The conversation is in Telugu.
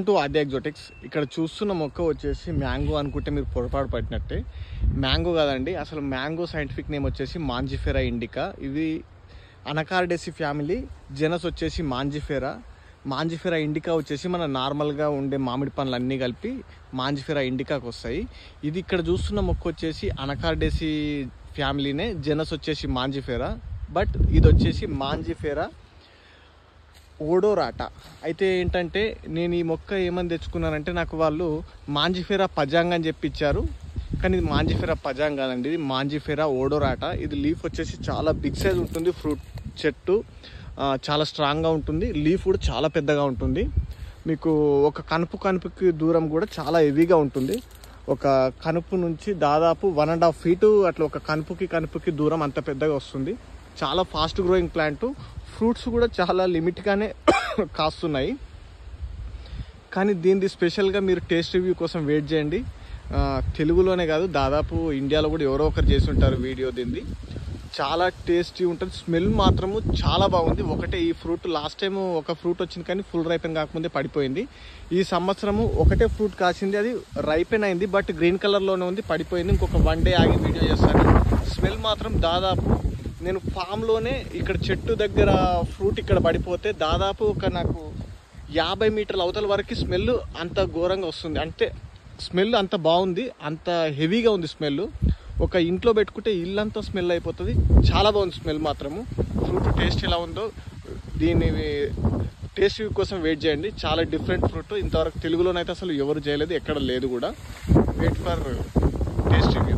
టు ఆది ఎగ్జోటిక్స్. ఇక్కడ చూస్తున్న మొక్క వచ్చేసి మ్యాంగో అనుకుంటే మీరు పొరపాటు పట్టినట్టే. మ్యాంగో కాదండి, అసలు మ్యాంగో సైంటిఫిక్ నేమ్ వచ్చేసి మాంజిఫెరా ఇండికా. ఇది అనకార్డేసి ఫ్యామిలీ, జెనస్ వచ్చేసి మాంజిఫెరా. మాంజిఫెరా ఇండికా వచ్చేసి మన నార్మల్గా ఉండే మామిడి పండ్లు అన్నీ కలిపి మాంజిఫెరా ఇండికాకి వస్తాయి. ఇది ఇక్కడ చూస్తున్న మొక్క వచ్చేసి అనకార్డేసి ఫ్యామిలీనే, జెనస్ వచ్చేసి మాంజిఫెరా. బట్ ఇది వచ్చేసి మాంజిఫెరా ఓడోరాటా. అయితే ఏంటంటే నేను ఈ మొక్క ఏమని తెచ్చుకున్నానంటే, నాకు వాళ్ళు మాంజిఫెరా పజాంగ్ అని చెప్పి ఇచ్చారు, కానీ ఇది మాంజిఫెరా పజాంగ్ కాదండి, ఇది మాంజిఫెరా ఓడోరాటా. ఇది లీఫ్ వచ్చేసి చాలా బిగ్ సైజ్ ఉంటుంది, ఫ్రూట్ చెట్టు చాలా స్ట్రాంగ్గా ఉంటుంది, లీఫ్ కూడా చాలా పెద్దగా ఉంటుంది. మీకు ఒక కనుపుకి దూరం కూడా చాలా హెవీగా ఉంటుంది. ఒక కనుపు నుంచి దాదాపు 1.5 feet అట్లా ఒక కనుపుకి దూరం అంత పెద్దగా వస్తుంది. చాలా ఫాస్ట్ గ్రోయింగ్ ప్లాంట్. ఫ్రూట్స్ కూడా చాలా లిమిట్గానే కాస్తున్నాయి. కానీ దీనిది స్పెషల్గా మీరు టేస్ట్ రివ్యూ కోసం వెయిట్ చేయండి. తెలుగులోనే కాదు, దాదాపు ఇండియాలో కూడా ఎవరో ఒకరు చేసి ఉంటారు వీడియో. దీనిది చాలా టేస్టీ ఉంటుంది, స్మెల్ మాత్రము చాలా బాగుంది. ఒకటే ఈ ఫ్రూట్ లాస్ట్ టైం ఒక ఫ్రూట్ వచ్చింది, కానీ ఫుల్ రైపెన్ కాకముందే పడిపోయింది. ఈ సంవత్సరము ఒకటే ఫ్రూట్ కాసింది, అది రైపెన్ అయింది, బట్ గ్రీన్ కలర్లోనే ఉంది, పడిపోయింది. ఇంకొక 1 day ఆగి వీడియో చేస్తాను. స్మెల్ మాత్రం దాదాపు నేను ఫామ్లోనే ఇక్కడ చెట్టు దగ్గర ఫ్రూట్ ఇక్కడ పడిపోతే దాదాపు నాకు 50 మీటర్ల అవతల వరకు స్మెల్ అంత ఘోరంగా వస్తుంది. అంటే స్మెల్ అంత బాగుంది, అంత హెవీగా ఉంది స్మెల్. ఒక ఇంట్లో పెట్టుకుంటే ఇల్లంతా స్మెల్ అయిపోతుంది. చాలా బాగుంది స్మెల్ మాత్రము. ఫ్రూట్ టేస్ట్ ఎలా ఉందో దీని టేస్ట్ కోసం వెయిట్ చేయండి. చాలా డిఫరెంట్ ఫ్రూట్, ఇంతవరకు తెలుగులోనైతే అసలు ఎవరు చేయలేదు, ఎక్కడ లేదు కూడా. Wait for taste review.